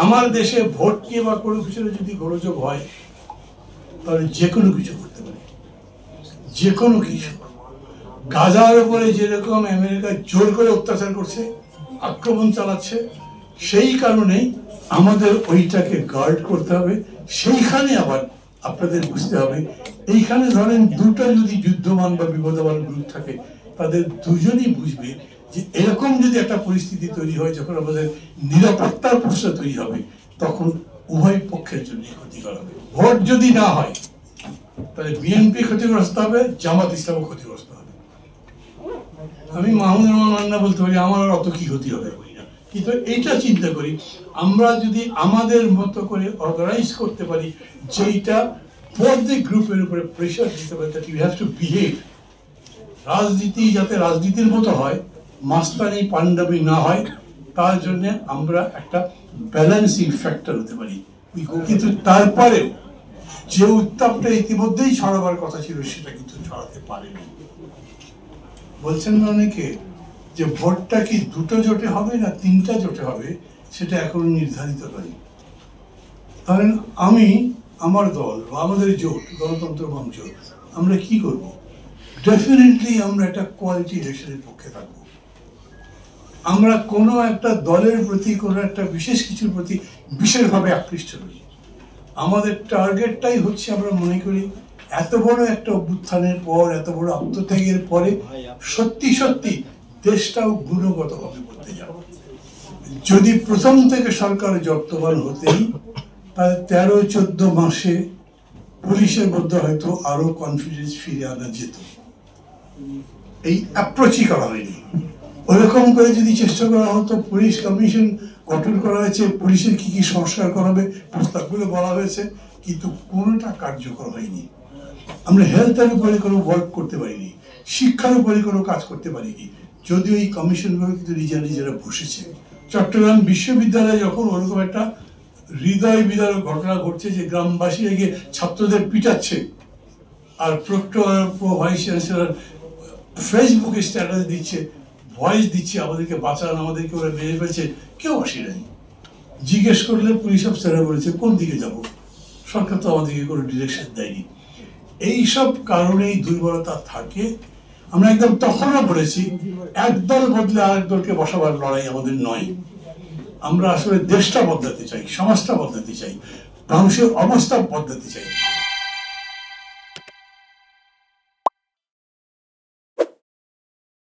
আমার দেশে ভোট নিয়ে বা কোনো কিছু যদি গোলযোগ হয় তাহলে যে কোনো কিছু করতে পারে, যে কোনো কিছু। গাজার উপরে যেরকম আমেরিকা জোর করে অত্যাচার করছে, আক্রমণ চালাচ্ছে, সেই কারণেই আমাদের ওইটাকে গার্ড করতে হবে। সেইখানে আবার আপনাদের বুঝতে হবে, এইখানে ধরেন দুটো যদি যুদ্ধমান বা বিপদমান গ্রুপ থাকে, তাদের দুজনই বুঝবে যে এরকম যদি একটা পরিস্থিতি তৈরি হয় যখন আমাদের নিরাপত্তার প্রশ্ন তৈরি হবে, তখন উভয় পক্ষের জন্য ক্ষতিকর হবে। ভোট যদি না হয় তাহলে বিএনপি ক্ষতিগ্রস্ত হবে, জামাত ইসলাম ক্ষতিগ্রস্ত হবে। আমি মাহমুদুর রহমান মান্না বলতে পারি আমার আর অত কি ক্ষতি হবে, কিন্তু এইটা চিন্তা করি আমরা যদি আমাদের মতো করে অর্গানাইজ করতে পারি, যেইটা প্রত্যেক গ্রুপের উপরে প্রেশার দিতে পারে, that you have to behave. রাজনীতি যাতে রাজনীতির মতো হয়, মাস্তানি পান্ডামি না হয়, তার জন্য আমরা একটা ব্যালেন্সিং ফ্যাক্টর হতে পারি। কিন্তু তারপরেও যে উত্তাপটা ইতিমধ্যেই ছড়াবার কথা ছিল সেটা কিন্তু ছড়াতে পারেনি। বলছেন না অনেকে যে ভোটটা কি দুটো জোটে হবে না তিনটা জোটে হবে, সেটা এখনো নির্ধারিত নয়। ধরেন আমি, আমার দল বা আমাদের জোট গণতন্ত্র মঞ্চ, আমরা কি করব? ডেফিনেটলি আমরা একটা কোয়ালিটি ইলেকশনের পক্ষে থাকবো। আমরা কোনো একটা দলের প্রতি, কোনো একটা বিশেষ কিছুর প্রতি বিশেষভাবে আকৃষ্ট নই। আমাদের টার্গেটটাই হচ্ছে, আমরা মনে করি এত বড় একটা অভ্যুত্থানের পর, এত বড় আত্মত্যাগের পরে সত্যি সত্যি দেশটাও গুণগতভাবে বলতে যাবে। যদি প্রথম থেকে সরকার যত্নবান হতেই, তাহলে 13-14 মাসে পুলিশের মধ্যে হয়তো আরো কনফিডেন্স ফিরে আনা যেত। এই অ্যাপ্রোচই করা হয়নি। ওইরকম করে যদি চেষ্টা করা হতো, পুলিশ কমিশন গঠন করা হয়েছে, পুলিশের কি কি সংস্কার করা হবে প্রস্তাবগুলো বলা হয়েছে, কিন্তু কোনোটা কার্যকর হয়নি। আমরা হেলথের উপরে কোনো ওয়ার্ক করতে পারিনি, শিক্ষার উপরে কোনো কাজ করতে পারিনি, যদিও এই কমিশনগুলো কিন্তু নিজেরা বসেছে। চট্টগ্রাম বিশ্ববিদ্যালয়ে যখন ওরকম একটা হৃদয় বিদারক ঘটনা ঘটছে যে গ্রামবাসীরা গিয়ে ছাত্রদের পিটাচ্ছে, আর প্রক্টর ভাইস চ্যান্সেলর ফেসবুকে স্ট্যাটাস দিচ্ছে, ভয়েস দিচ্ছে, আমাদেরকে বাঁচান, আমাদেরকে ওরা মেরে ফেলছে, কেউ আসে নাই। জিজ্ঞেস করলে পুলিশ অফিসাররা বলেছে কোন দিকে যাব, সরকার তো আমাদেরকে কোনো ডিরেকশন দেয়নি। এইসব কারণেই দুর্বলতা থাকে। আমরা একদম তখনও বলেছি, একদল বদলে আরেক দলকে বসাবার লড়াই আমাদের নয়। আমরা আসলে দেশটা বদলাতে চাই, সমাজটা বদলাতে চাই, মানুষের অবস্থা বদলাতে চাই।